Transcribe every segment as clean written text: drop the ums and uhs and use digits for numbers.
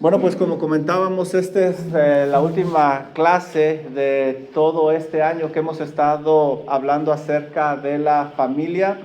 Bueno, pues como comentábamos, esta es la última clase de todo este año que hemos estado hablando acerca de la familia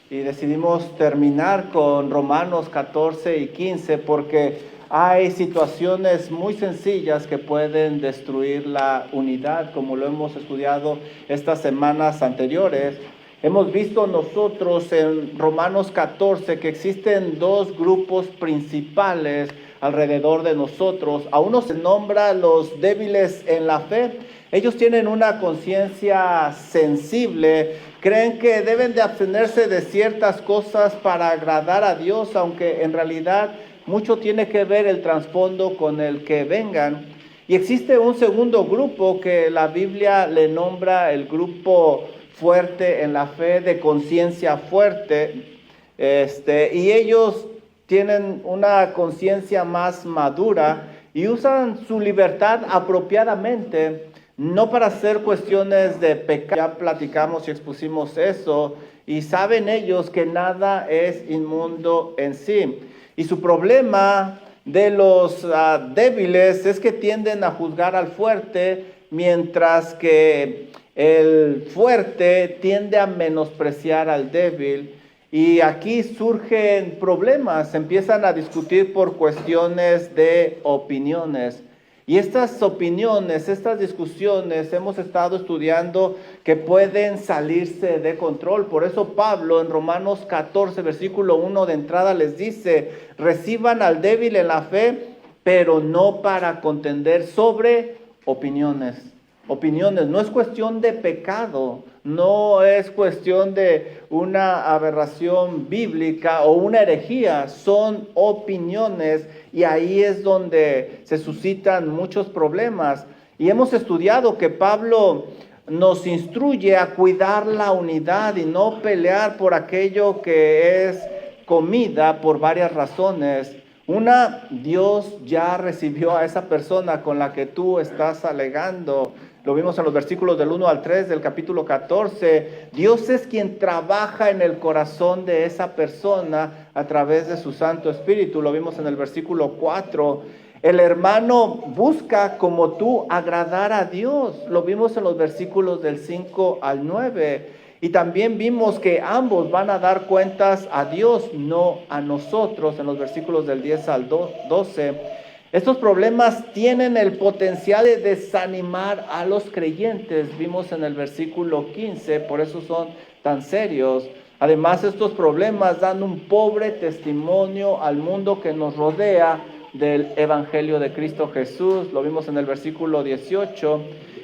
y decidimos terminar con Romanos 14 y 15 porque hay situaciones muy sencillas que pueden destruir la unidad, como lo hemos estudiado estas semanas anteriores. Hemos visto nosotros en Romanos 14 que existen dos grupos principales alrededor de nosotros. A uno se nombra los débiles en la fe. Ellos tienen una conciencia sensible, creen que deben de abstenerse de ciertas cosas para agradar a Dios, aunque en realidad mucho tiene que ver el trasfondo con el que vengan. Y existe un segundo grupo que la Biblia le nombra el grupo fuerte en la fe, de conciencia fuerte, y ellos tienen una conciencia más madura y usan su libertad apropiadamente, no para hacer cuestiones de pecado. Ya platicamos y expusimos eso, y saben ellos que nada es inmundo en sí. Y su problema de los débiles es que tienden a juzgar al fuerte, mientras que el fuerte tiende a menospreciar al débil. Y aquí surgen problemas, empiezan a discutir por cuestiones de opiniones. Y estas opiniones, estas discusiones, hemos estado estudiando que pueden salirse de control. Por eso Pablo en Romanos 14, versículo 1 de entrada les dice: reciban al débil en la fe, pero no para contender sobre opiniones. Opiniones, no es cuestión de pecado, no es cuestión de una aberración bíblica o una herejía, son opiniones, y ahí es donde se suscitan muchos problemas. Y hemos estudiado que Pablo nos instruye a cuidar la unidad y no pelear por aquello que es comida por varias razones. Una, Dios ya recibió a esa persona con la que tú estás alegando. Lo vimos en los versículos del 1 al 3 del capítulo 14. Dios es quien trabaja en el corazón de esa persona a través de su Santo Espíritu. Lo vimos en el versículo 4. El hermano busca, como tú, agradar a Dios. Lo vimos en los versículos del 5 al 9. Y también vimos que ambos van a dar cuentas a Dios, no a nosotros, en los versículos del 10 al 12. Estos problemas tienen el potencial de desanimar a los creyentes. Vimos en el versículo 15, por eso son tan serios. Además, estos problemas dan un pobre testimonio al mundo que nos rodea del Evangelio de Cristo Jesús. Lo vimos en el versículo 18.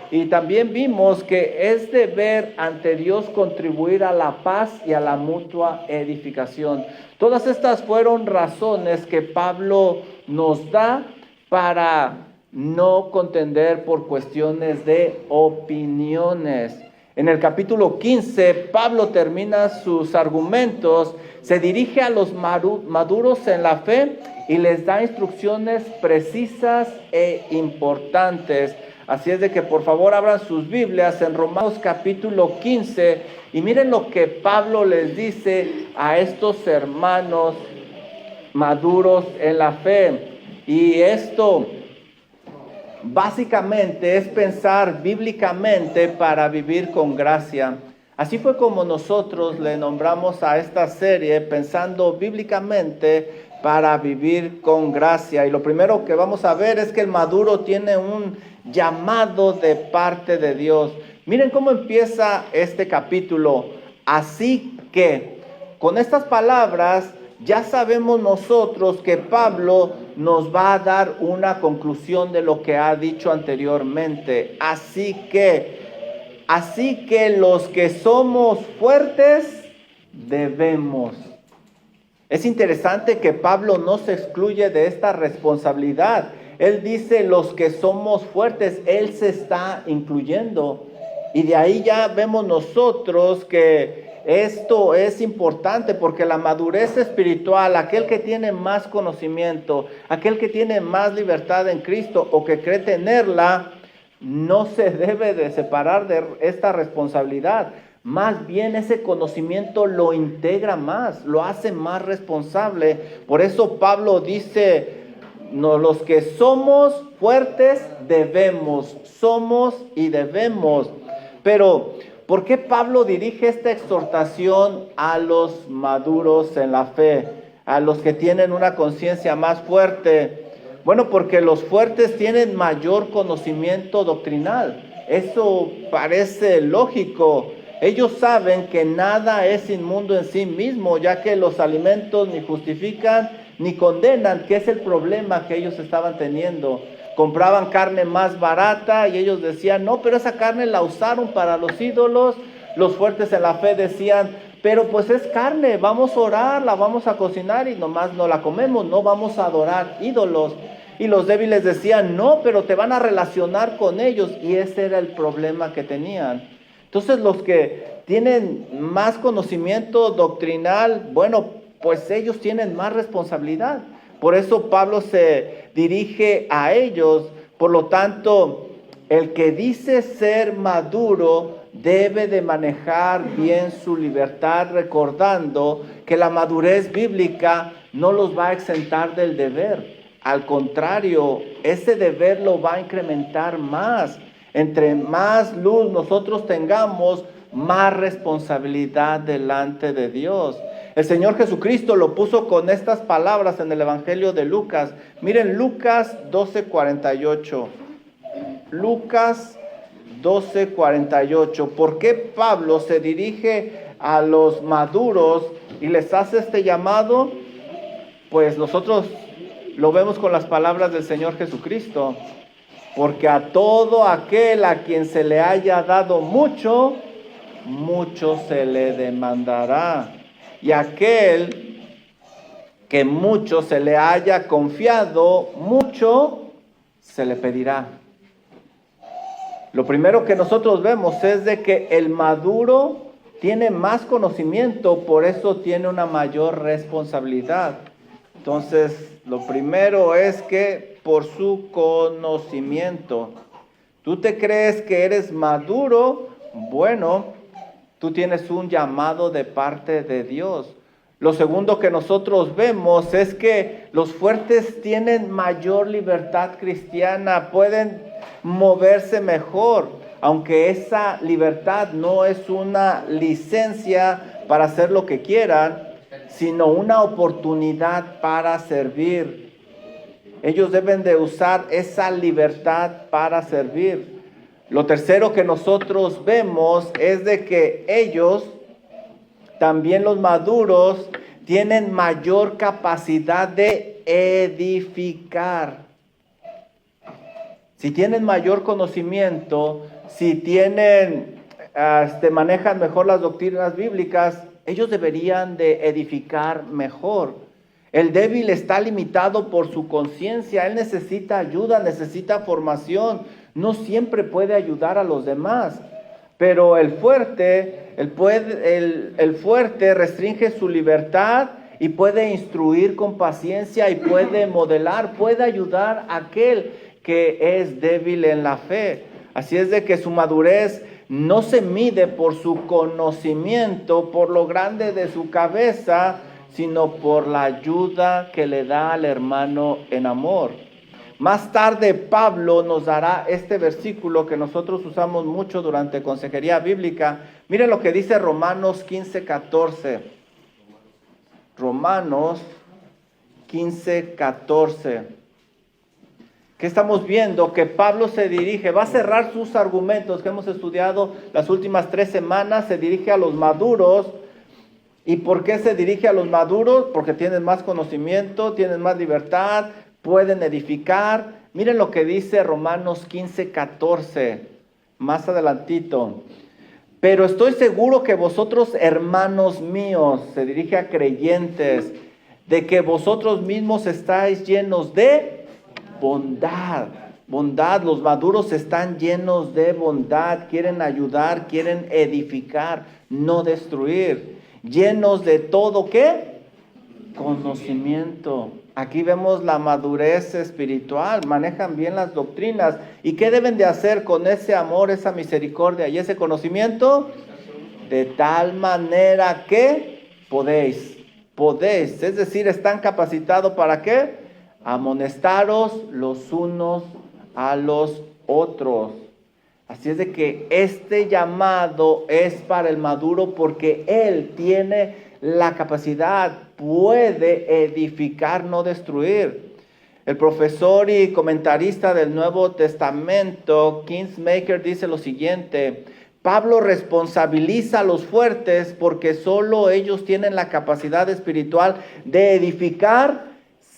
Y también vimos que es deber ante Dios contribuir a la paz y a la mutua edificación. Todas estas fueron razones que Pablo nos da para no contender por cuestiones de opiniones. En el capítulo 15, Pablo termina sus argumentos, se dirige a los maduros en la fe y les da instrucciones precisas e importantes. Así es de que por favor abran sus Biblias en Romanos capítulo 15 y miren lo que Pablo les dice a estos hermanos maduros en la fe. Y esto básicamente es pensar bíblicamente para vivir con gracia. Así fue como nosotros le nombramos a esta serie, pensando bíblicamente para vivir con gracia. Y lo primero que vamos a ver es que el maduro tiene un llamado de parte de Dios. Miren cómo empieza este capítulo. Así que, con estas palabras, ya sabemos nosotros que Pablo nos va a dar una conclusión de lo que ha dicho anteriormente. Así que los que somos fuertes debemos. Es interesante que Pablo no se excluye de esta responsabilidad. Él dice los que somos fuertes, él se está incluyendo. Y de ahí ya vemos nosotros que esto es importante, porque la madurez espiritual, aquel que tiene más conocimiento, aquel que tiene más libertad en Cristo o que cree tenerla, no se debe de separar de esta responsabilidad. Más bien ese conocimiento lo integra más, lo hace más responsable. Por eso Pablo dice: No, los que somos fuertes somos y debemos. Pero, ¿por qué Pablo dirige esta exhortación a los maduros en la fe, a los que tienen una conciencia más fuerte? Bueno, porque los fuertes tienen mayor conocimiento doctrinal. Eso parece lógico. Ellos saben que nada es inmundo en sí mismo, ya que los alimentos ni justifican ni condenan, que es el problema que ellos estaban teniendo. Compraban carne más barata y ellos decían, no, pero esa carne la usaron para los ídolos. Los fuertes en la fe decían, pero pues es carne, vamos a orar, la vamos a cocinar y nomás no la comemos, no vamos a adorar ídolos. Y los débiles decían, no, pero te van a relacionar con ellos. Y ese era el problema que tenían. Entonces los que tienen más conocimiento doctrinal, bueno, pues ellos tienen más responsabilidad. Por eso Pablo se dirige a ellos. Por lo tanto, el que dice ser maduro debe de manejar bien su libertad, recordando que la madurez bíblica no los va a exentar del deber. Al contrario, ese deber lo va a incrementar más. Entre más luz nosotros tengamos, más responsabilidad delante de Dios. El Señor Jesucristo lo puso con estas palabras en el Evangelio de Lucas. Miren, Lucas 12:48. Lucas 12:48. ¿Por qué Pablo se dirige a los maduros y les hace este llamado? Pues nosotros lo vemos con las palabras del Señor Jesucristo. Porque a todo aquel a quien se le haya dado mucho, mucho se le demandará. Y aquel que mucho se le haya confiado, mucho se le pedirá. Lo primero que nosotros vemos es de que el maduro tiene más conocimiento, por eso tiene una mayor responsabilidad. Entonces, lo primero es que por su conocimiento. ¿Tú te crees que eres maduro? Bueno, tú tienes un llamado de parte de Dios. Lo segundo que nosotros vemos es que los fuertes tienen mayor libertad cristiana, pueden moverse mejor, aunque esa libertad no es una licencia para hacer lo que quieran, sino una oportunidad para servir. Ellos deben de usar esa libertad para servir. Lo tercero que nosotros vemos es de que ellos, también los maduros, tienen mayor capacidad de edificar. Si tienen mayor conocimiento, si manejan mejor las doctrinas bíblicas, ellos deberían de edificar mejor. El débil está limitado por su conciencia, él necesita ayuda, necesita formación, no siempre puede ayudar a los demás. Pero el fuerte restringe su libertad y puede instruir con paciencia y puede modelar, puede ayudar a aquel que es débil en la fe. Así es de que su madurez no se mide por su conocimiento, por lo grande de su cabeza, sino por la ayuda que le da al hermano en amor. Más tarde Pablo nos dará este versículo que nosotros usamos mucho durante consejería bíblica. Miren lo que dice Romanos 15:14. Romanos 15:14. ¿Qué estamos viendo? Que Pablo se dirige, va a cerrar sus argumentos que hemos estudiado las últimas 3 semanas, se dirige a los maduros. ¿Y por qué se dirige a los maduros? Porque tienen más conocimiento, tienen más libertad, pueden edificar. Miren lo que dice Romanos 15:14, más adelantito. Pero estoy seguro que vosotros, hermanos míos, se dirige a creyentes, de que vosotros mismos estáis llenos de bondad. Bondad, los maduros están llenos de bondad, quieren ayudar, quieren edificar, no destruir. Llenos de todo, ¿qué? Conocimiento. Aquí vemos la madurez espiritual, manejan bien las doctrinas. ¿Y qué deben de hacer con ese amor, esa misericordia y ese conocimiento? De tal manera que podéis, es decir, están capacitados ¿para qué? amonestaros los unos a los otros. Así es de que este llamado es para el maduro porque él tiene la capacidad, puede edificar, no destruir. El profesor y comentarista del Nuevo Testamento, Kingsmaker, dice lo siguiente: Pablo responsabiliza a los fuertes porque solo ellos tienen la capacidad espiritual de edificar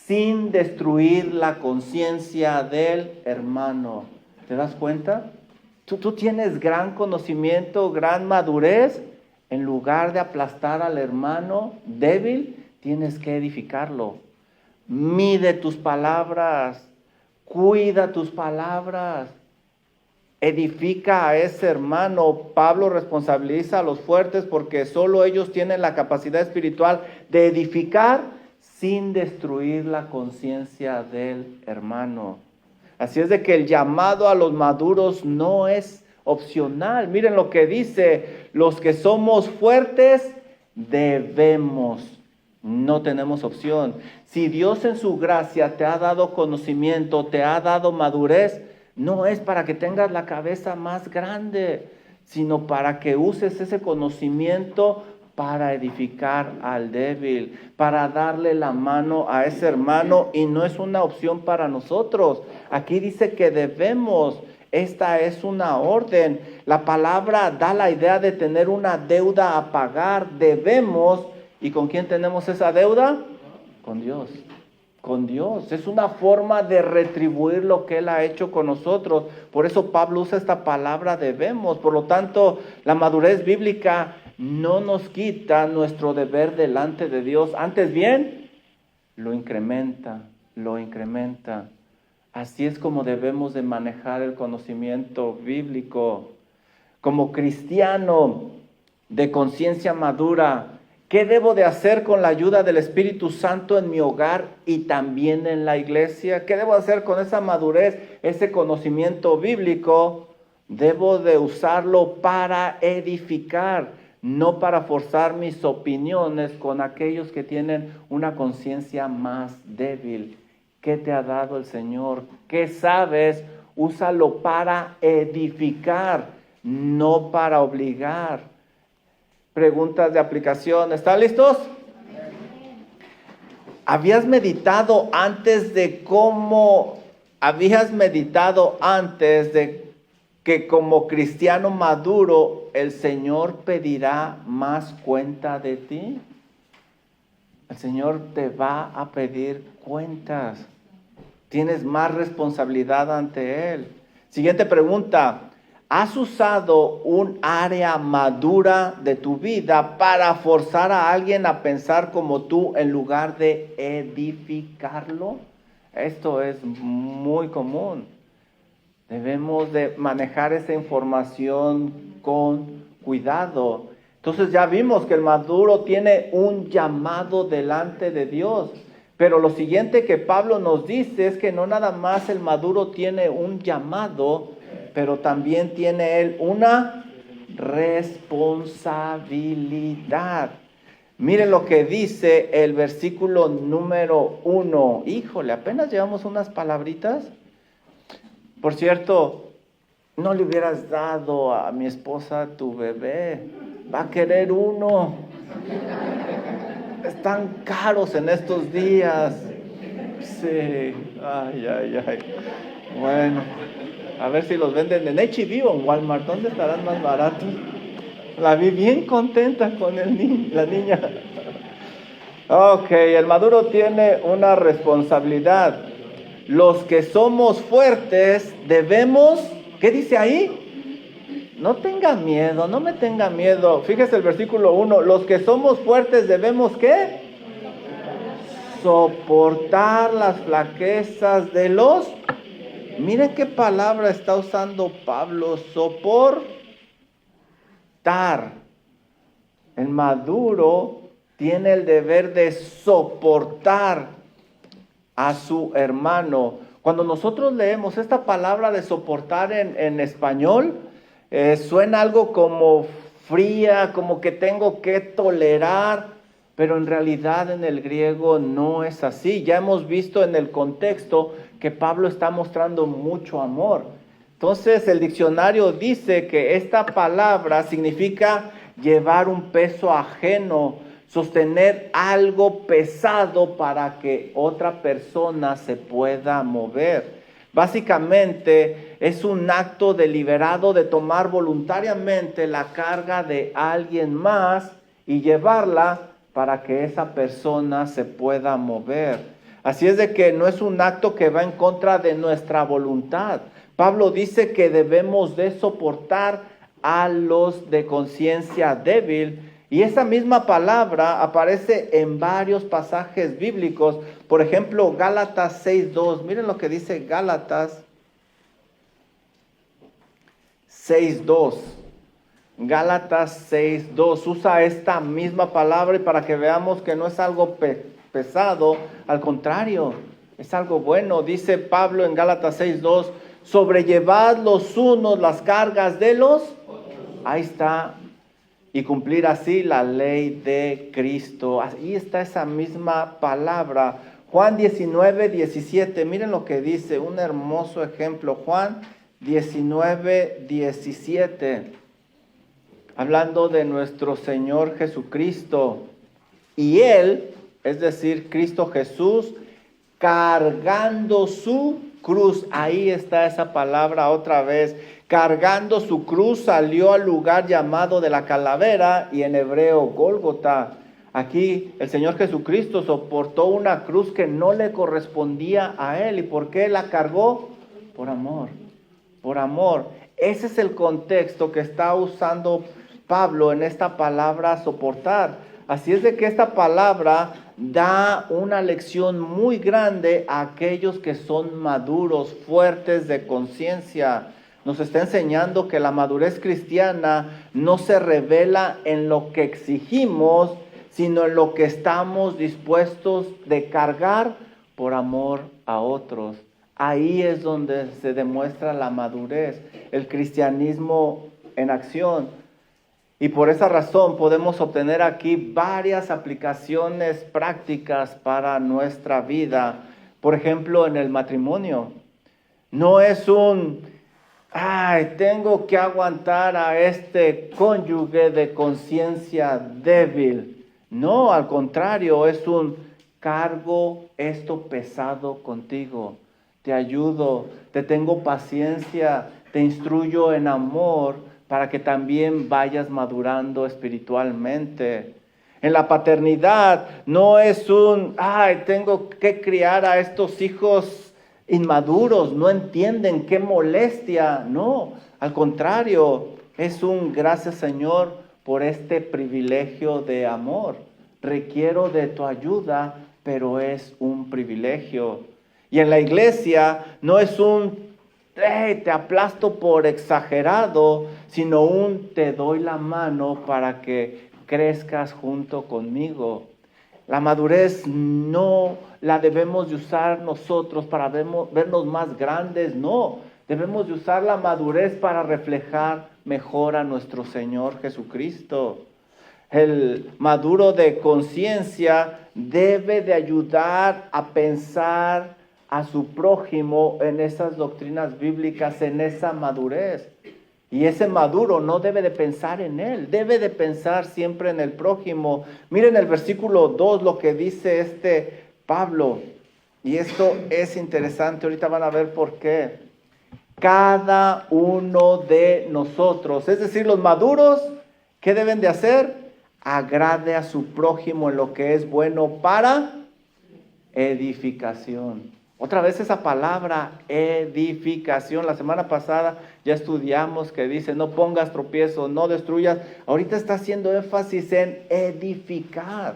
sin destruir la conciencia del hermano. ¿Te das cuenta? Tú tienes gran conocimiento, gran madurez. En lugar de aplastar al hermano débil, tienes que edificarlo. Mide tus palabras, cuida tus palabras, edifica a ese hermano. Pablo responsabiliza a los fuertes porque solo ellos tienen la capacidad espiritual de edificar sin destruir la conciencia del hermano. Así es de que el llamado a los maduros no es opcional. Miren lo que dice: los que somos fuertes debemos. No tenemos opción. Si Dios en su gracia te ha dado conocimiento, te ha dado madurez, no es para que tengas la cabeza más grande, sino para que uses ese conocimiento para edificar al débil, para darle la mano a ese hermano, y no es una opción para nosotros. Aquí dice que debemos. Esta es una orden. La palabra da la idea de tener una deuda a pagar. Debemos. ¿Y con quién tenemos esa deuda? Con Dios. Con Dios. Es una forma de retribuir lo que Él ha hecho con nosotros. Por eso Pablo usa esta palabra debemos. Por lo tanto, la madurez bíblica no nos quita nuestro deber delante de Dios. Antes bien, lo incrementa, lo incrementa. Así es como debemos de manejar el conocimiento bíblico. Como cristiano de conciencia madura, ¿qué debo de hacer con la ayuda del Espíritu Santo en mi hogar y también en la iglesia? ¿Qué debo hacer con esa madurez, ese conocimiento bíblico? Debo de usarlo para edificar, no para forzar mis opiniones con aquellos que tienen una conciencia más débil. ¿Qué te ha dado el Señor? ¿Qué sabes? Úsalo para edificar, no para obligar. Preguntas de aplicación. ¿Están listos? ¿Habías meditado antes de que como cristiano maduro el Señor pedirá más cuenta de ti? El Señor te va a pedir cuentas. Tienes más responsabilidad ante Él. Siguiente pregunta. ¿Has usado un área madura de tu vida para forzar a alguien a pensar como tú en lugar de edificarlo? Esto es muy común. Debemos de manejar esa información con cuidado. Entonces ya vimos que el maduro tiene un llamado delante de Dios. Pero lo siguiente que Pablo nos dice es que no nada más el maduro tiene un llamado, pero también tiene él una responsabilidad. Miren lo que dice el versículo número 1. Híjole, apenas llevamos unas palabritas. Por cierto, no le hubieras dado a mi esposa tu bebé. Va a querer uno. Están caros en estos días. Sí, ay. Bueno, a ver si los venden en H-E-B o en Walmart. ¿Dónde estarán más baratos? La vi bien contenta con la niña. Ok, el maduro tiene una responsabilidad. Los que somos fuertes debemos, ¿qué dice ahí? No tenga miedo, no me tenga miedo. Fíjese el versículo 1. Los que somos fuertes debemos, ¿qué? Soportar las flaquezas de los... Miren qué palabra está usando Pablo. Soportar. El maduro tiene el deber de soportar a su hermano. Cuando nosotros leemos esta palabra de soportar en español, suena algo como fría, como que tengo que tolerar. pero en realidad en el griego no es así. Ya hemos visto en el contexto que Pablo está mostrando mucho amor. Entonces el diccionario dice que esta palabra significa llevar un peso ajeno, sostener algo pesado para que otra persona se pueda mover. Básicamente es un acto deliberado de tomar voluntariamente la carga de alguien más y llevarla para que esa persona se pueda mover. Así es de que no es un acto que va en contra de nuestra voluntad. Pablo dice que debemos de soportar a los de conciencia débil, y esa misma palabra aparece en varios pasajes bíblicos. Por ejemplo, Gálatas 6:2. Miren lo que dice Gálatas 6:2. Gálatas 6:2 usa esta misma palabra y para que veamos que no es algo pesado, al contrario, es algo bueno. Dice Pablo en Gálatas 6:2, sobrellevad los unos las cargas de los otros. Ahí está. Y cumplir así la ley de Cristo. Ahí está esa misma palabra. Juan 19:17. Miren lo que dice, un hermoso ejemplo. Juan 19:17. Hablando de nuestro Señor Jesucristo. Y Él, es decir, Cristo Jesús, cargando su cruz. Ahí está esa palabra otra vez. Cargando su cruz salió al lugar llamado de la calavera y en hebreo Gólgota. Aquí el Señor Jesucristo soportó una cruz que no le correspondía a Él. ¿Y por qué la cargó? Por amor. Por amor. Ese es el contexto que está usando Pablo en esta palabra soportar. Así es de que esta palabra da una lección muy grande a aquellos que son maduros, fuertes de conciencia. Nos está enseñando que la madurez cristiana no se revela en lo que exigimos, sino en lo que estamos dispuestos de cargar por amor a otros. Ahí es donde se demuestra la madurez, el cristianismo en acción. Y por esa razón podemos obtener aquí varias aplicaciones prácticas para nuestra vida. Por ejemplo, en el matrimonio. No es tengo que aguantar a este cónyuge de conciencia débil. No, al contrario, es un cargo esto pesado contigo. Te ayudo, te tengo paciencia, te instruyo en amor para que también vayas madurando espiritualmente. En la paternidad no es tengo que criar a estos hijos inmaduros, no entienden, qué molestia. No, al contrario, es gracias Señor por este privilegio de amor. Requiero de tu ayuda, pero es un privilegio. Y en la iglesia no es te aplasto por exagerado, sino te doy la mano para que crezcas junto conmigo. La madurez no la debemos de usar nosotros para vernos más grandes, no. Debemos de usar la madurez para reflejar mejor a nuestro Señor Jesucristo. El maduro de conciencia debe de ayudar a pensar a su prójimo en esas doctrinas bíblicas, en esa madurez. Y ese maduro no debe de pensar en él, debe de pensar siempre en el prójimo. Miren el versículo 2 lo que dice Pablo. Y esto es interesante, ahorita van a ver por qué. Cada uno de nosotros, es decir, los maduros, ¿qué deben de hacer? Agrade a su prójimo en lo que es bueno para edificación. Otra vez esa palabra, edificación. La semana pasada ya estudiamos que dice, no pongas tropiezo, no destruyas. Ahorita está haciendo énfasis en edificar.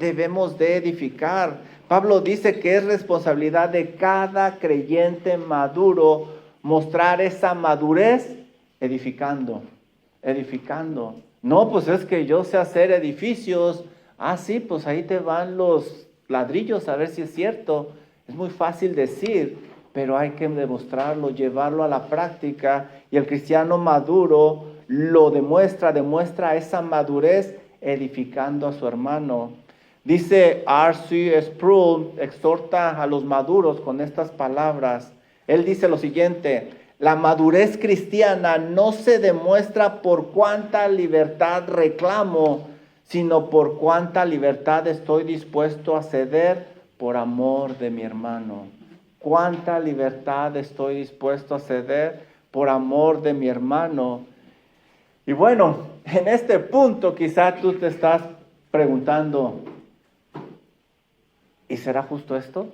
Debemos de edificar. Pablo dice que es responsabilidad de cada creyente maduro mostrar esa madurez edificando. No, pues es que yo sé hacer edificios. Sí, pues ahí te van los ladrillos a ver si es cierto. Es muy fácil decir, pero hay que demostrarlo, llevarlo a la práctica. Y el cristiano maduro lo demuestra esa madurez edificando a su hermano. Dice R.C. Sproul, exhorta a los maduros con estas palabras. Él dice lo siguiente: la madurez cristiana no se demuestra por cuánta libertad reclamo, sino por cuánta libertad estoy dispuesto a ceder por amor de mi hermano. Cuánta libertad estoy dispuesto a ceder por amor de mi hermano. Y bueno, en este punto quizá tú te estás preguntando, ¿y será justo esto?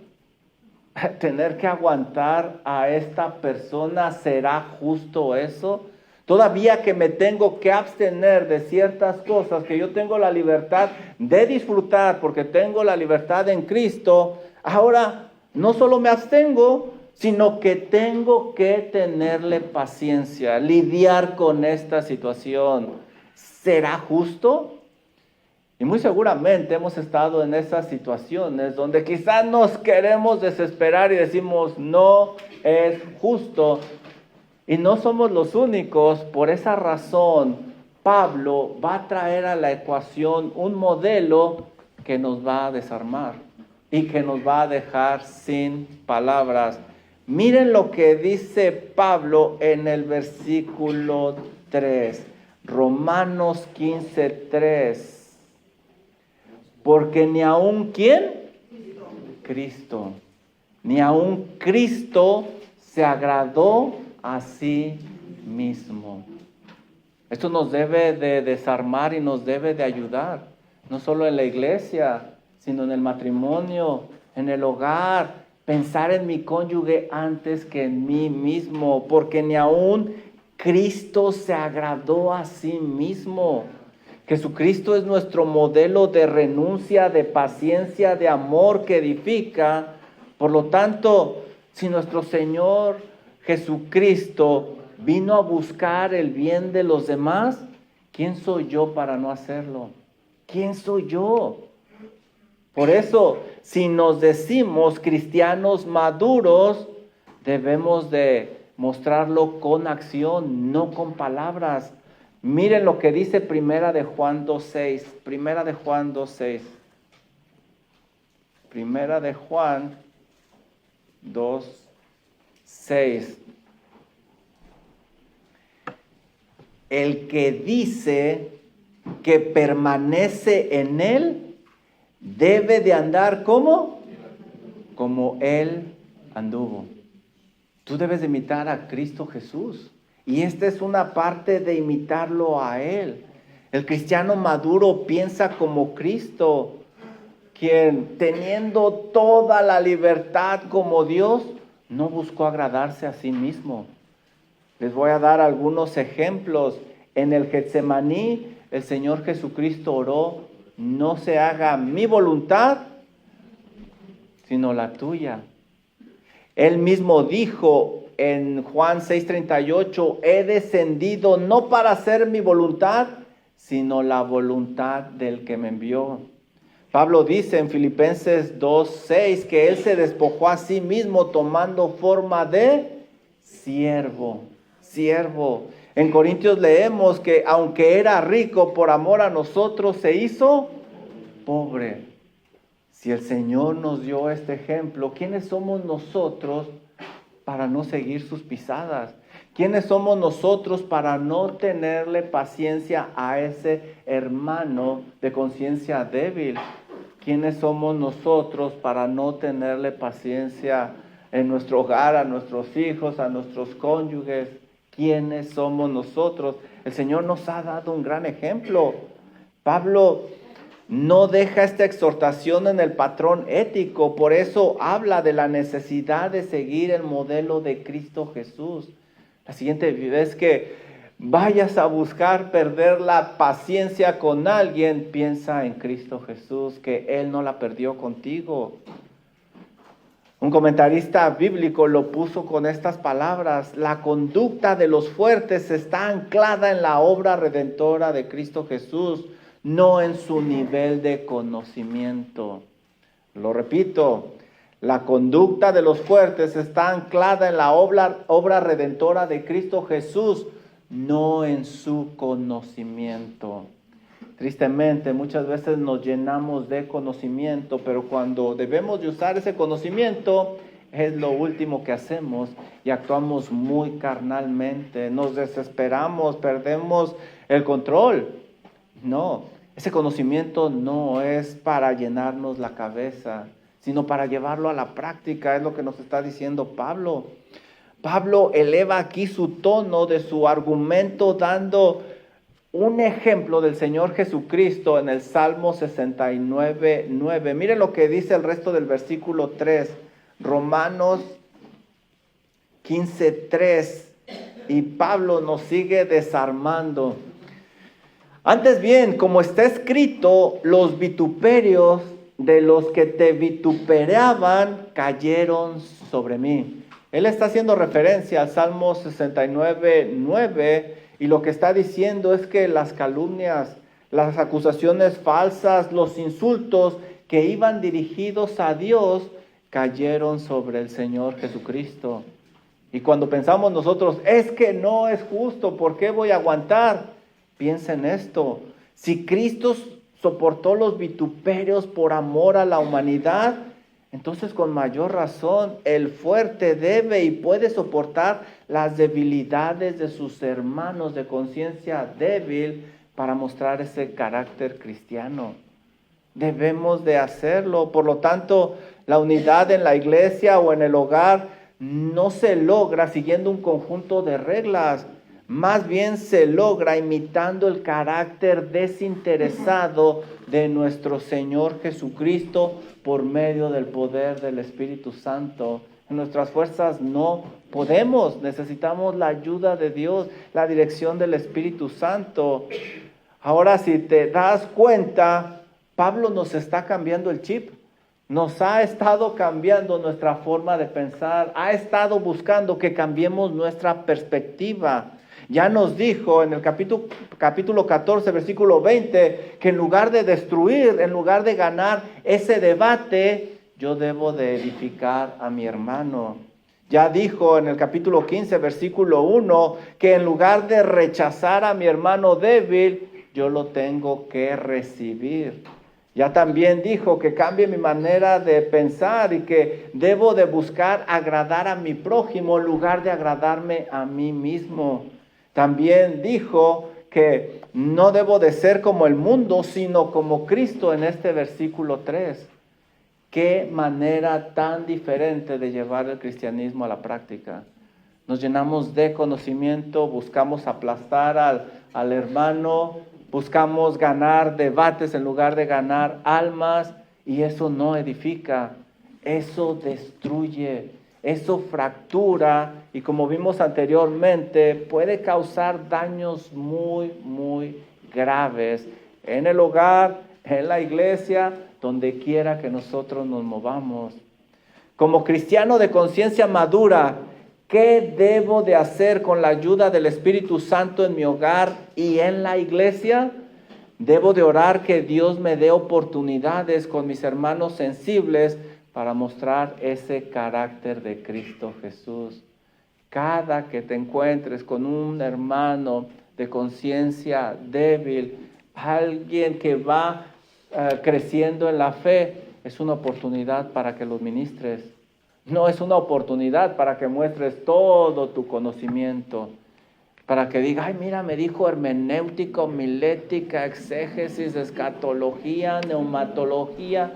¿Tener que aguantar a esta persona, será justo eso? Todavía que me tengo que abstener de ciertas cosas que yo tengo la libertad de disfrutar porque tengo la libertad en Cristo, ahora no solo me abstengo, sino que tengo que tenerle paciencia, lidiar con esta situación. ¿Será justo? Y muy seguramente hemos estado en esas situaciones donde quizás nos queremos desesperar y decimos, no es justo. Y no somos los únicos. Por esa razón, Pablo va a traer a la ecuación un modelo que nos va a desarmar y que nos va a dejar sin palabras. Miren lo que dice Pablo en el versículo 3, Romanos 15:3. Porque ni aun ¿quién? Cristo. Ni aun Cristo se agradó a sí mismo. Esto nos debe de desarmar y nos debe de ayudar. No solo en la iglesia, sino en el matrimonio, en el hogar. Pensar en mi cónyuge antes que en mí mismo. Porque ni aun Cristo se agradó a sí mismo. Jesucristo es nuestro modelo de renuncia, de paciencia, de amor que edifica. Por lo tanto, si nuestro Señor Jesucristo vino a buscar el bien de los demás, ¿quién soy yo para no hacerlo? ¿Quién soy yo? Por eso, si nos decimos cristianos maduros, debemos de mostrarlo con acción, no con palabras. Miren lo que dice Primera de Juan 2:6. Primera de Juan 2:6. Primera de Juan 2:6. El que dice que permanece en él, debe de andar ¿cómo? Como él anduvo. Tú debes de imitar a Cristo Jesús. Y esta es una parte de imitarlo a Él. El cristiano maduro piensa como Cristo, quien teniendo toda la libertad como Dios, no buscó agradarse a sí mismo. Les voy a dar algunos ejemplos. En el Getsemaní, el Señor Jesucristo oró, no se haga mi voluntad, sino la tuya. Él mismo dijo en Juan 6:38, he descendido no para hacer mi voluntad, sino la voluntad del que me envió. Pablo dice en Filipenses 2:6 que él se despojó a sí mismo tomando forma de siervo. En Corintios leemos que aunque era rico, por amor a nosotros se hizo pobre. Si el Señor nos dio este ejemplo, ¿quiénes somos nosotros para no seguir sus pisadas? ¿Quiénes somos nosotros para no tenerle paciencia a ese hermano de conciencia débil? ¿Quiénes somos nosotros para no tenerle paciencia en nuestro hogar, a nuestros hijos, a nuestros cónyuges? ¿Quiénes somos nosotros? El Señor nos ha dado un gran ejemplo. Pablo no deja esta exhortación en el patrón ético, por eso habla de la necesidad de seguir el modelo de Cristo Jesús. La siguiente vez que vayas a buscar perder la paciencia con alguien, piensa en Cristo Jesús, que Él no la perdió contigo. Un comentarista bíblico lo puso con estas palabras: la conducta de los fuertes está anclada en la obra redentora de Cristo Jesús, no en su nivel de conocimiento. Lo repito, la conducta de los fuertes está anclada en la obra redentora de Cristo Jesús, no en su conocimiento. Tristemente, muchas veces nos llenamos de conocimiento, pero cuando debemos de usar ese conocimiento, es lo último que hacemos y actuamos muy carnalmente, nos desesperamos, perdemos el control. No, ese conocimiento no es para llenarnos la cabeza, sino para llevarlo a la práctica, es lo que nos está diciendo Pablo. Pablo eleva aquí su tono de su argumento dando un ejemplo del Señor Jesucristo en el Salmo 69:9. Miren lo que dice el resto del versículo 3, Romanos 15:3, y Pablo nos sigue desarmando. Antes bien, como está escrito, los vituperios de los que te vituperaban cayeron sobre mí. Él está haciendo referencia al Salmo 69:9 y lo que está diciendo es que las calumnias, las acusaciones falsas, los insultos que iban dirigidos a Dios cayeron sobre el Señor Jesucristo. Y cuando pensamos nosotros, es que no es justo, ¿por qué voy a aguantar? Piensa en esto, si Cristo soportó los vituperios por amor a la humanidad, entonces con mayor razón el fuerte debe y puede soportar las debilidades de sus hermanos de conciencia débil para mostrar ese carácter cristiano. Debemos de hacerlo, por lo tanto, la unidad en la iglesia o en el hogar no se logra siguiendo un conjunto de reglas. Más bien se logra imitando el carácter desinteresado de nuestro Señor Jesucristo por medio del poder del Espíritu Santo. En nuestras fuerzas no podemos, necesitamos la ayuda de Dios, la dirección del Espíritu Santo. Ahora, si te das cuenta, Pablo nos está cambiando el chip. Nos ha estado cambiando nuestra forma de pensar, ha estado buscando que cambiemos nuestra perspectiva. Ya nos dijo en el capítulo 14, versículo 20, que en lugar de destruir, en lugar de ganar ese debate, yo debo de edificar a mi hermano. Ya dijo en el capítulo 15, versículo 1, que en lugar de rechazar a mi hermano débil, yo lo tengo que recibir. Ya también dijo que cambie mi manera de pensar y que debo de buscar agradar a mi prójimo en lugar de agradarme a mí mismo. También dijo que no debo de ser como el mundo, sino como Cristo en este versículo 3. Qué manera tan diferente de llevar el cristianismo a la práctica. Nos llenamos de conocimiento, buscamos aplastar al hermano, buscamos ganar debates en lugar de ganar almas, y eso no edifica, eso destruye, eso fractura, y como vimos anteriormente, puede causar daños muy, muy graves en el hogar, en la iglesia, donde quiera que nosotros nos movamos. Como cristiano de conciencia madura, ¿qué debo de hacer con la ayuda del Espíritu Santo en mi hogar y en la iglesia? Debo de orar que Dios me dé oportunidades con mis hermanos sensibles para mostrar ese carácter de Cristo Jesús. Cada que te encuentres con un hermano de conciencia débil, alguien que va creciendo en la fe, es una oportunidad para que lo ministres. No es una oportunidad para que muestres todo tu conocimiento, para que diga, ay, mira, me dijo hermenéutica, homilética, exégesis, escatología, neumatología,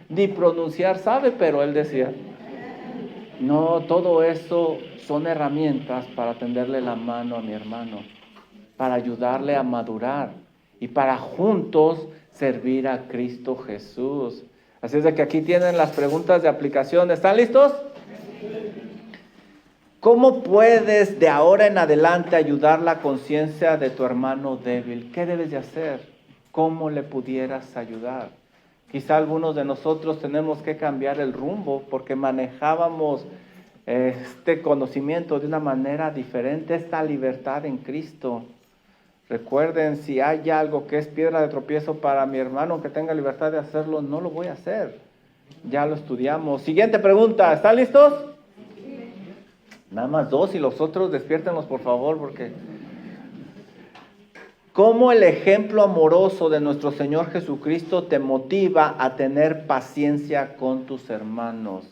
ni pronunciar sabe, pero él decía. No, todo eso son herramientas para tenderle la mano a mi hermano, para ayudarle a madurar y para juntos servir a Cristo Jesús. Así es de que aquí tienen las preguntas de aplicación. ¿Están listos? ¿Cómo puedes de ahora en adelante ayudar la conciencia de tu hermano débil? ¿Qué debes de hacer? ¿Cómo le pudieras ayudar? Quizá algunos de nosotros tenemos que cambiar el rumbo porque manejábamos este conocimiento de una manera diferente, esta libertad en Cristo. Recuerden, si hay algo que es piedra de tropiezo para mi hermano que tenga libertad de hacerlo, no lo voy a hacer. Ya lo estudiamos. Siguiente pregunta, ¿están listos? Nada más dos y los otros despiértenlos por favor porque... ¿Cómo el ejemplo amoroso de nuestro Señor Jesucristo te motiva a tener paciencia con tus hermanos?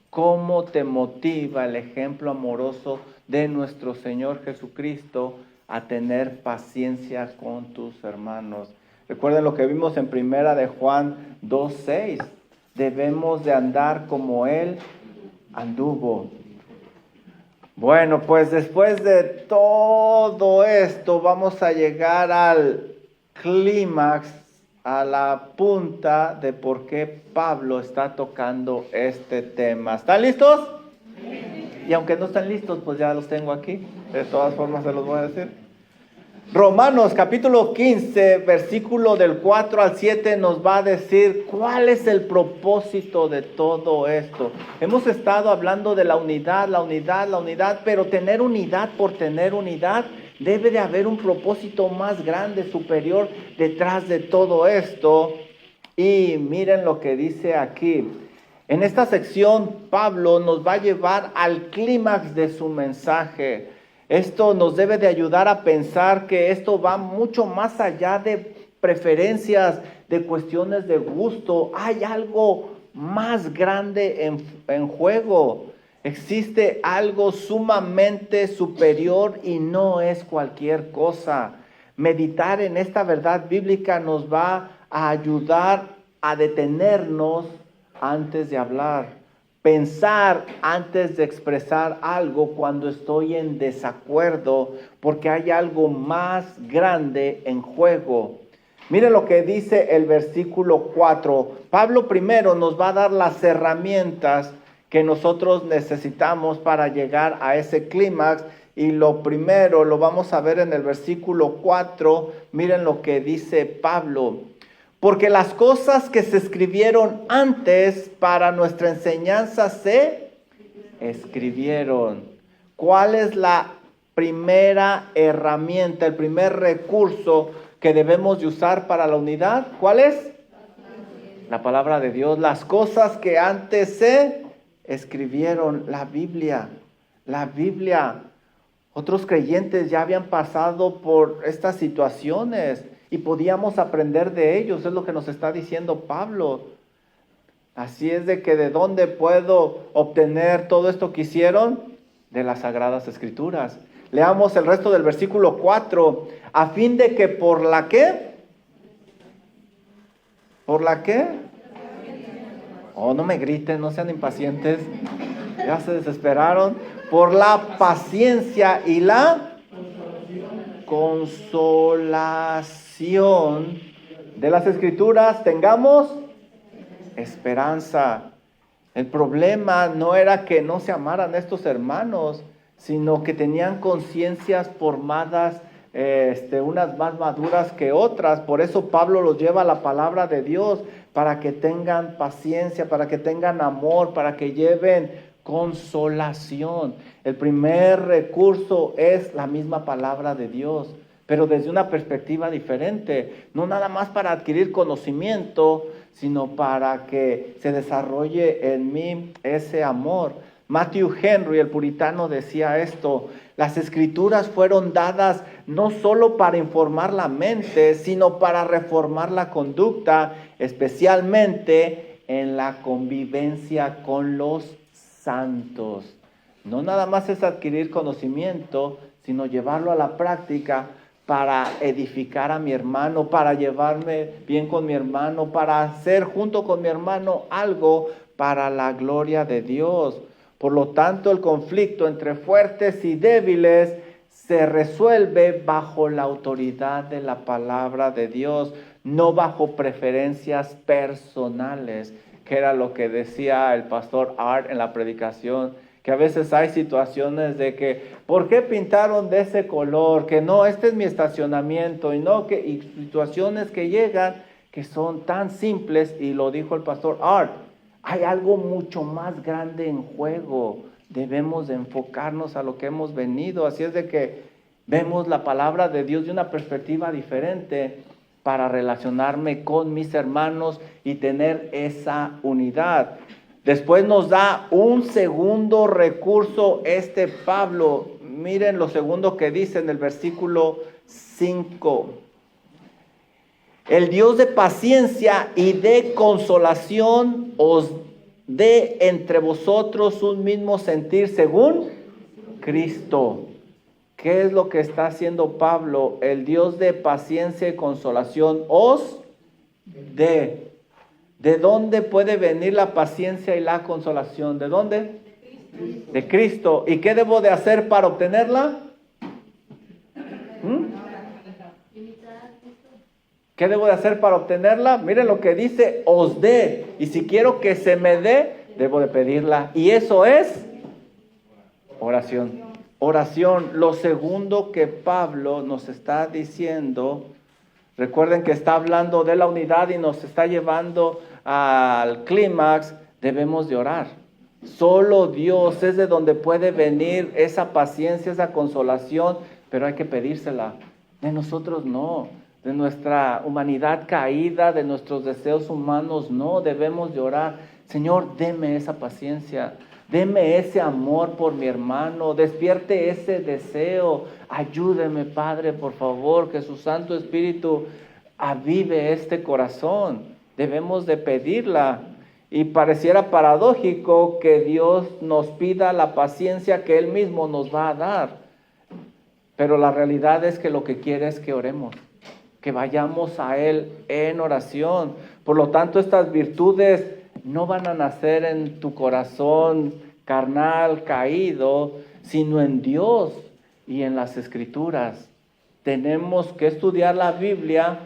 ¿Cómo te motiva el ejemplo amoroso de nuestro Señor Jesucristo a tener paciencia con tus hermanos? Recuerden lo que vimos en primera de Juan 2:6. Debemos de andar como Él anduvo. Bueno, pues después de todo esto vamos a llegar al clímax, a la punta de por qué Pablo está tocando este tema. ¿Están listos? Sí. Y aunque no están listos, pues ya los tengo aquí. De todas formas se los voy a decir. Romanos capítulo 15, versículo del 4 al 7 nos va a decir cuál es el propósito de todo esto. Hemos estado hablando de la unidad, pero tener unidad por tener unidad, debe de haber un propósito más grande, superior detrás de todo esto. Y miren lo que dice aquí. En esta sección, Pablo nos va a llevar al clímax de su mensaje. Esto nos debe de ayudar a pensar que esto va mucho más allá de preferencias, de cuestiones de gusto. Hay algo más grande en juego. Existe algo sumamente superior y no es cualquier cosa. Meditar en esta verdad bíblica nos va a ayudar a detenernos antes de hablar. Pensar antes de expresar algo cuando estoy en desacuerdo, porque hay algo más grande en juego. Mire lo que dice el versículo 4. Pablo primero nos va a dar las herramientas que nosotros necesitamos para llegar a ese clímax. Y lo primero lo vamos a ver en el versículo 4. Miren lo que dice Pablo. Porque las cosas que se escribieron antes para nuestra enseñanza se escribieron. ¿Cuál es la primera herramienta, el primer recurso que debemos de usar para la unidad? ¿Cuál es? La palabra de Dios. Las cosas que antes se escribieron, la Biblia. La Biblia. Otros creyentes ya habían pasado por estas situaciones y podíamos aprender de ellos, es lo que nos está diciendo Pablo. Así es de que ¿de dónde puedo obtener todo esto que hicieron? De las Sagradas Escrituras. Leamos el resto del versículo 4. A fin de que ¿por la qué? ¿Por la qué? Oh, no me griten, no sean impacientes. Ya se desesperaron. Por la paciencia y la consolación de las Escrituras tengamos esperanza. El problema no era que no se amaran estos hermanos, sino que tenían conciencias formadas, unas más maduras que otras. Por eso Pablo los lleva a la palabra de Dios, para que tengan paciencia, para que tengan amor, para que lleven consolación. El primer recurso es la misma palabra de Dios, pero desde una perspectiva diferente, no nada más para adquirir conocimiento, sino para que se desarrolle en mí ese amor. Matthew Henry, el puritano, decía esto: las Escrituras fueron dadas no solo para informar la mente, sino para reformar la conducta, especialmente en la convivencia con los santos. No nada más es adquirir conocimiento, sino llevarlo a la práctica para edificar a mi hermano, para llevarme bien con mi hermano, para hacer junto con mi hermano algo para la gloria de Dios. Por lo tanto, el conflicto entre fuertes y débiles se resuelve bajo la autoridad de la palabra de Dios, no bajo preferencias personales, que era lo que decía el pastor Art en la predicación, que a veces hay situaciones de que, ¿por qué pintaron de ese color? Que no, este es mi estacionamiento, y situaciones que llegan que son tan simples, y lo dijo el pastor Art, hay algo mucho más grande en juego. Debemos de enfocarnos a lo que hemos venido. Así es de que vemos la palabra de Dios de una perspectiva diferente para relacionarme con mis hermanos y tener esa unidad. Después nos da un segundo recurso Pablo. miren lo segundo que dice en el versículo 5. El Dios de paciencia y de consolación os dé entre vosotros un mismo sentir según Cristo. ¿Qué es lo que está haciendo Pablo? El Dios de paciencia y consolación os dé. ¿De dónde puede venir la paciencia y la consolación? ¿De dónde? De Cristo. ¿Y qué debo de hacer para obtenerla? ¿Qué debo de hacer para obtenerla? Miren lo que dice, os dé. Y si quiero que se me dé, debo de pedirla. Y eso es oración. Oración. Lo segundo que Pablo nos está diciendo, recuerden que está hablando de la unidad y nos está llevando al clímax, debemos de orar. Solo Dios es de donde puede venir esa paciencia, esa consolación, pero hay que pedírsela. De nosotros no, de nuestra humanidad caída, de nuestros deseos humanos no, debemos de orar. Señor, deme esa paciencia, deme ese amor por mi hermano, despierte ese deseo, ayúdeme Padre, por favor, que su Santo Espíritu avive este corazón. Debemos de pedirla. Y pareciera paradójico que Dios nos pida la paciencia que Él mismo nos va a dar. Pero la realidad es que lo que quiere es que oremos, que vayamos a Él en oración. Por lo tanto, estas virtudes no van a nacer en tu corazón carnal, caído, sino en Dios y en las Escrituras. Tenemos que estudiar la Biblia,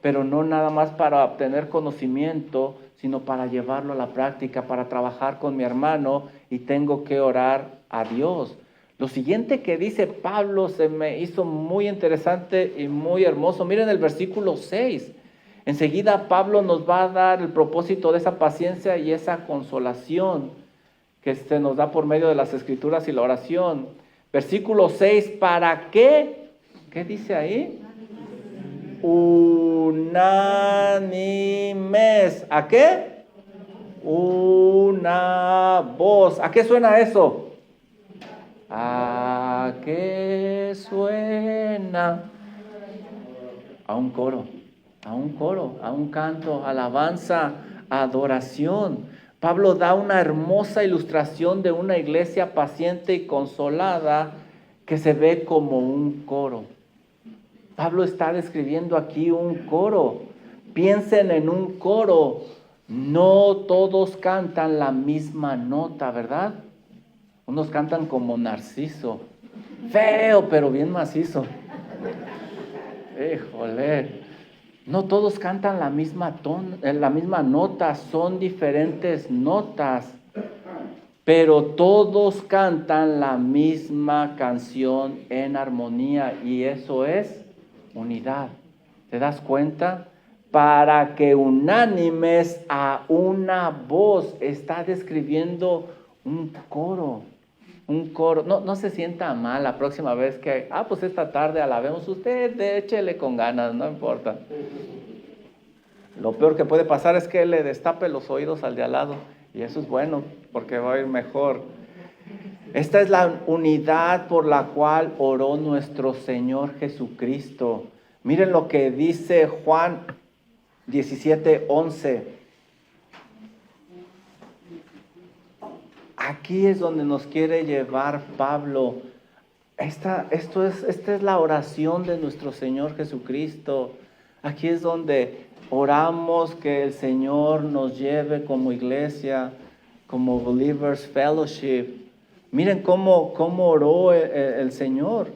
pero no nada más para obtener conocimiento, sino para llevarlo a la práctica, para trabajar con mi hermano, y tengo que orar a Dios. Lo siguiente que dice Pablo se me hizo muy interesante y muy hermoso. Miren el versículo 6. Enseguida Pablo nos va a dar el propósito de esa paciencia y esa consolación que se nos da por medio de las Escrituras y la oración. Versículo 6, ¿para qué? ¿Qué dice ahí? Unánimes. ¿A qué? Una voz. ¿A qué suena eso? ¿A qué suena? A un coro, a un canto, alabanza, adoración. Pablo da una hermosa ilustración de una iglesia paciente y consolada que se ve como un coro. Pablo está describiendo aquí un coro. Piensen en un coro. No todos cantan la misma nota, ¿verdad? Unos cantan como Narciso. Feo, pero bien macizo. Híjole. No todos cantan la misma nota, son diferentes notas. Pero todos cantan la misma canción en armonía, y eso es unidad. ¿Te das cuenta? Para que unánimes a una voz. Está describiendo un coro. Un coro. No se sienta mal la próxima vez que, pues esta tarde alabemos. Usted échele con ganas, no importa. Lo peor que puede pasar es que le destape los oídos al de al lado. Y eso es bueno, porque va a ir mejor. Esta es la unidad por la cual oró nuestro Señor Jesucristo. Miren lo que dice Juan 17:11. Aquí es donde nos quiere llevar Pablo. Esta es la oración de nuestro Señor Jesucristo. Aquí es donde oramos que el Señor nos lleve como iglesia, como Believers Fellowship. Miren cómo oró el Señor.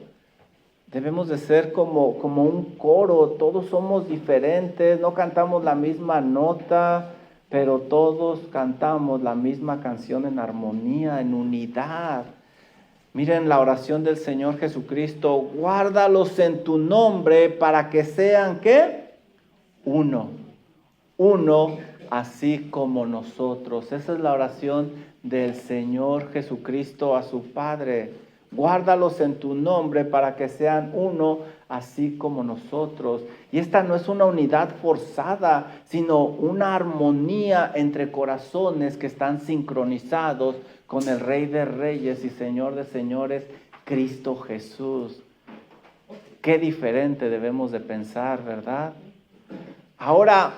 Debemos de ser como un coro. Todos somos diferentes, no cantamos la misma nota, pero todos cantamos la misma canción en armonía, en unidad. Miren la oración del Señor Jesucristo. Guárdalos en tu nombre para que sean, ¿qué? Uno, así como nosotros. Esa es la oración del Señor Jesucristo a su Padre. Guárdalos en tu nombre para que sean uno, así como nosotros. Y esta no es una unidad forzada, sino una armonía entre corazones que están sincronizados con el Rey de Reyes y Señor de Señores, Cristo Jesús. Qué diferente debemos de pensar, ¿verdad? Ahora,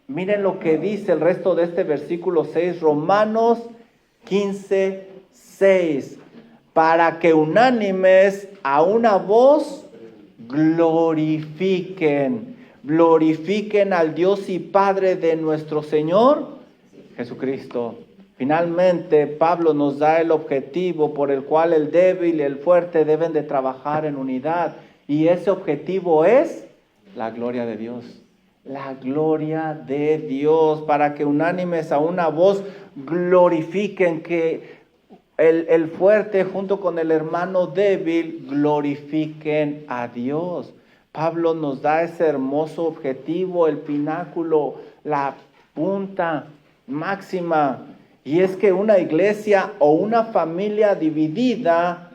miren lo que dice el resto de este versículo 6, Romanos 15, 6. Para que unánimes a una voz glorifiquen al Dios y Padre de nuestro Señor Jesucristo. Finalmente, Pablo nos da el objetivo por el cual el débil y el fuerte deben de trabajar en unidad. Y ese objetivo es la gloria de Dios. La gloria de Dios, para que unánimes a una voz glorifiquen, que el fuerte junto con el hermano débil glorifiquen a Dios. Pablo nos da ese hermoso objetivo, el pináculo, la punta máxima. Y es que una iglesia o una familia dividida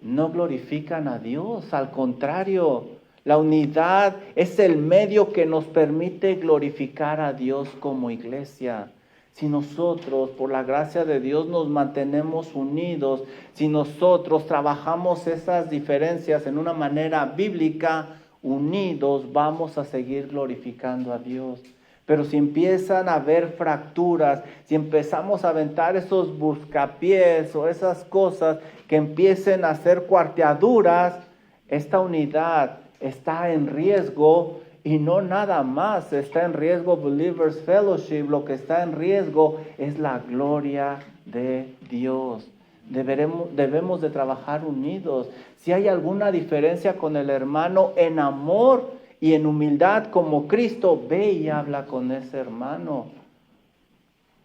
no glorifican a Dios. Al contrario, la unidad es el medio que nos permite glorificar a Dios como iglesia. Si nosotros, por la gracia de Dios, nos mantenemos unidos, si nosotros trabajamos esas diferencias en una manera bíblica, unidos, vamos a seguir glorificando a Dios. Pero si empiezan a haber fracturas, si empezamos a aventar esos buscapiés o esas cosas que empiecen a hacer cuarteaduras, esta unidad está en riesgo. Y no nada más está en riesgo Believers Fellowship, lo que está en riesgo es la gloria de Dios. Debemos de trabajar unidos. Si hay alguna diferencia con el hermano, en amor y en humildad como Cristo, ve y habla con ese hermano.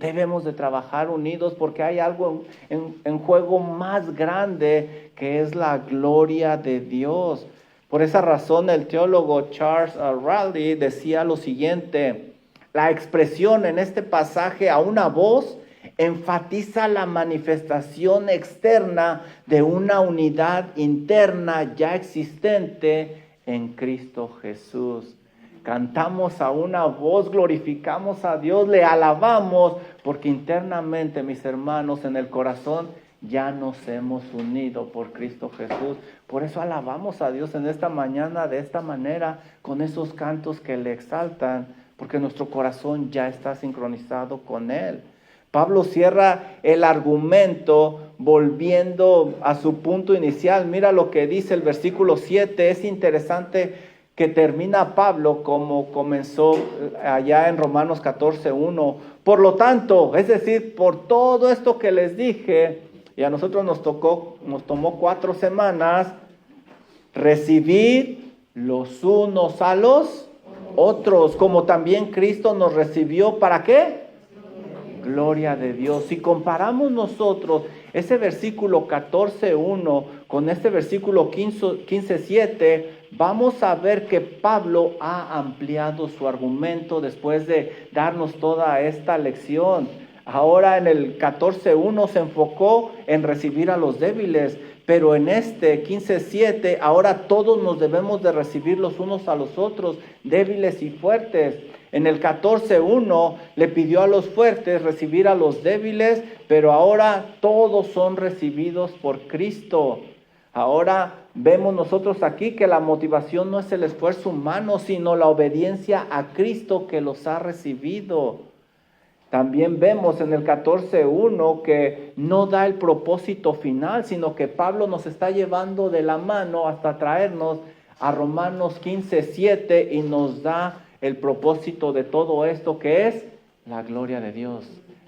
Debemos de trabajar unidos porque hay algo en juego más grande, que es la gloria de Dios. Por esa razón el teólogo Charles Raleigh decía lo siguiente: la expresión en este pasaje a una voz enfatiza la manifestación externa de una unidad interna ya existente en Cristo Jesús. Cantamos a una voz, glorificamos a Dios, le alabamos, porque internamente, mis hermanos, en el corazón ya nos hemos unido por Cristo Jesús. Por eso alabamos a Dios en esta mañana de esta manera, con esos cantos que le exaltan, porque nuestro corazón ya está sincronizado con Él. Pablo cierra el argumento volviendo a su punto inicial. Mira lo que dice el versículo 7. Es interesante que termina Pablo como comenzó allá en Romanos 14:1. Por lo tanto, es decir, por todo esto que les dije, y a nosotros nos tomó 4 semanas, recibir los unos a los otros, como también Cristo nos recibió. ¿Para qué? Gloria de Dios. Si comparamos nosotros ese versículo 14:1 con este versículo 15:7, vamos a ver que Pablo ha ampliado su argumento después de darnos toda esta lección. Ahora en el 14:1 se enfocó en recibir a los débiles, pero en este 15:7 ahora todos nos debemos de recibir los unos a los otros, débiles y fuertes. En el 14:1 le pidió a los fuertes recibir a los débiles, pero ahora todos son recibidos por Cristo. Ahora vemos nosotros aquí que la motivación no es el esfuerzo humano, sino la obediencia a Cristo que los ha recibido. También vemos en el 14:1 que no da el propósito final, sino que Pablo nos está llevando de la mano hasta traernos a Romanos 15:7 y nos da el propósito de todo esto, que es la gloria de Dios.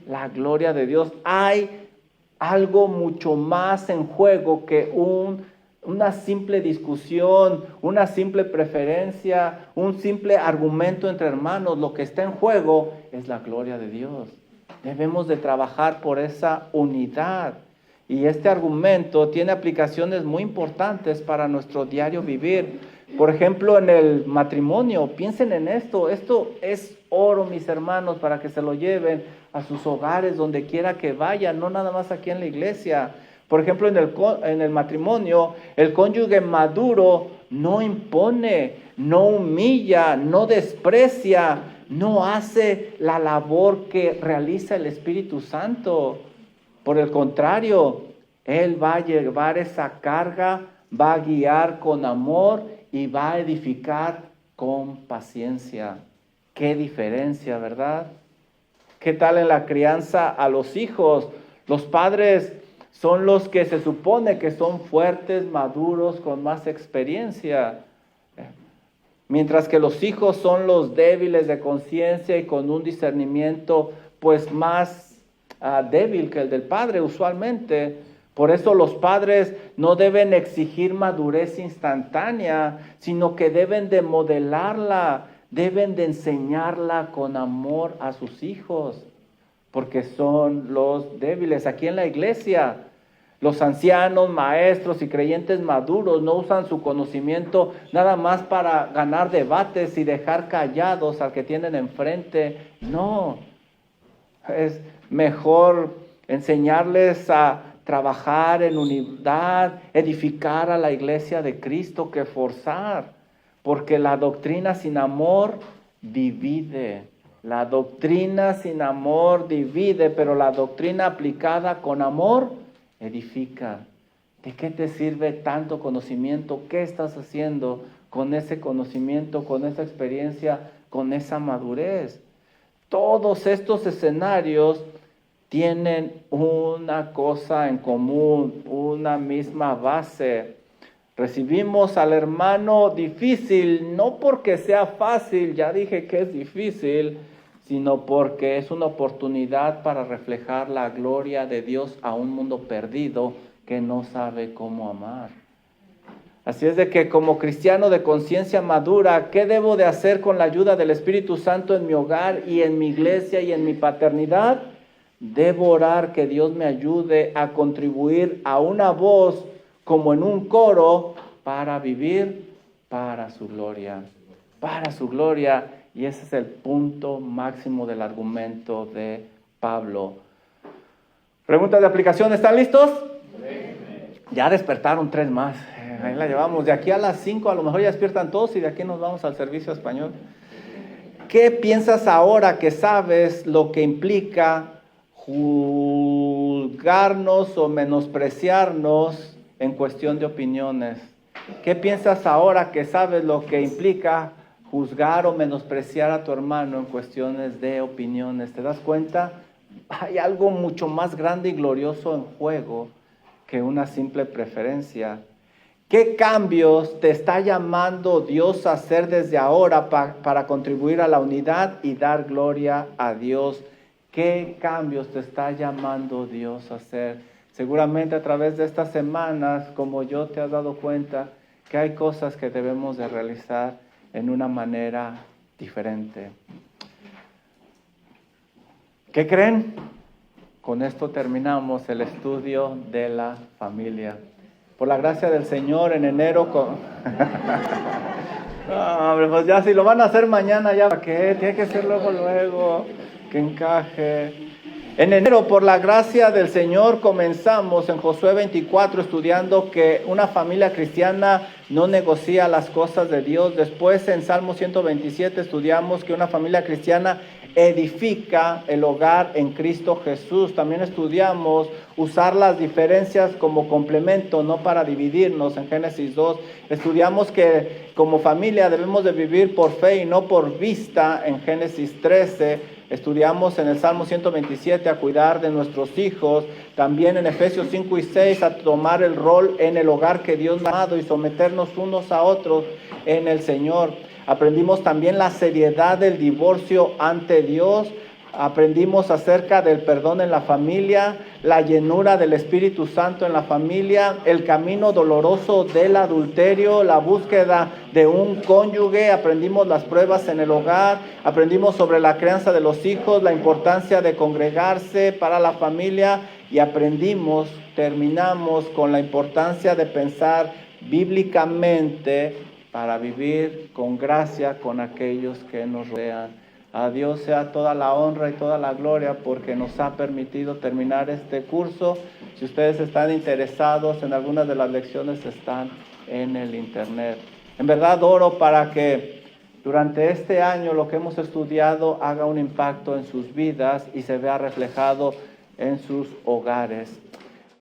La gloria de Dios. Hay algo mucho más en juego que una simple discusión, una simple preferencia, un simple argumento entre hermanos. Lo que está en juego es la gloria de Dios. Debemos de trabajar por esa unidad. Y este argumento tiene aplicaciones muy importantes para nuestro diario vivir. Por ejemplo, en el matrimonio, piensen en esto. Esto es oro, mis hermanos, para que se lo lleven a sus hogares, donde quiera que vayan, no nada más aquí en la iglesia. Por ejemplo, en el matrimonio, el cónyuge maduro no impone, no humilla, no desprecia, no hace la labor que realiza el Espíritu Santo. Por el contrario, Él va a llevar esa carga, va a guiar con amor y va a edificar con paciencia. Qué diferencia, ¿verdad? ¿Qué tal en la crianza a los hijos? Los padres son los que se supone que son fuertes, maduros, con más experiencia. Mientras que los hijos son los débiles de conciencia y con un discernimiento pues más débil que el del padre usualmente. Por eso los padres no deben exigir madurez instantánea, sino que deben de modelarla, deben de enseñarla con amor a sus hijos, porque son los débiles. Aquí en la iglesia, los ancianos, maestros y creyentes maduros no usan su conocimiento nada más para ganar debates y dejar callados al que tienen enfrente. No, es mejor enseñarles a trabajar en unidad, edificar a la iglesia de Cristo que forzar, porque la doctrina sin amor divide. La doctrina sin amor divide, pero la doctrina aplicada con amor edifica. ¿De qué te sirve tanto conocimiento? ¿Qué estás haciendo con ese conocimiento, con esa experiencia, con esa madurez? Todos estos escenarios tienen una cosa en común, una misma base. Recibimos al hermano difícil, no porque sea fácil, ya dije que es difícil, sino porque es una oportunidad para reflejar la gloria de Dios a un mundo perdido que no sabe cómo amar. Así es de que como cristiano de conciencia madura, ¿qué debo de hacer con la ayuda del Espíritu Santo en mi hogar y en mi iglesia y en mi paternidad? Debo orar que Dios me ayude a contribuir a una voz como en un coro para vivir para su gloria. Para su gloria. Y ese es el punto máximo del argumento de Pablo. Preguntas de aplicación, ¿están listos? Ya despertaron 3 más. Ahí la llevamos. De aquí a las 5 a lo mejor ya despiertan todos y de aquí nos vamos al servicio español. ¿Qué piensas ahora que sabes lo que implica juzgarnos o menospreciarnos en cuestión de opiniones? ¿Qué piensas ahora que sabes lo que implica juzgar o menospreciar a tu hermano en cuestiones de opiniones? ¿Te das cuenta? Hay algo mucho más grande y glorioso en juego que una simple preferencia. ¿Qué cambios te está llamando Dios a hacer desde ahora para contribuir a la unidad y dar gloria a Dios? ¿Qué cambios te está llamando Dios a hacer? Seguramente a través de estas semanas, como yo, te has dado cuenta que hay cosas que debemos de realizar en una manera diferente. ¿Qué creen? Con esto terminamos el estudio de la familia. Por la gracia del Señor, en enero... No, hombre, pues ya si lo van a hacer mañana, ¿ya para qué? Tiene que ser luego, que encaje. En enero, por la gracia del Señor, comenzamos en Josué 24 estudiando que una familia cristiana no negocia las cosas de Dios. Después en Salmo 127 estudiamos que una familia cristiana edifica el hogar en Cristo Jesús. También estudiamos usar las diferencias como complemento, no para dividirnos en Génesis 2. Estudiamos que como familia debemos de vivir por fe y no por vista en Génesis 13. Estudiamos en el Salmo 127 a cuidar de nuestros hijos. También en Efesios 5 y 6 a tomar el rol en el hogar que Dios nos ha dado y someternos unos a otros en el Señor. Aprendimos también la seriedad del divorcio ante Dios. Aprendimos acerca del perdón en la familia, la llenura del Espíritu Santo en la familia, el camino doloroso del adulterio, la búsqueda de un cónyuge. Aprendimos las pruebas en el hogar, aprendimos sobre la crianza de los hijos, la importancia de congregarse para la familia y terminamos con la importancia de pensar bíblicamente para vivir con gracia con aquellos que nos rodean. A Dios sea toda la honra y toda la gloria porque nos ha permitido terminar este curso. Si ustedes están interesados en algunas de las lecciones, están en el internet. En verdad oro para que durante este año lo que hemos estudiado haga un impacto en sus vidas y se vea reflejado en sus hogares.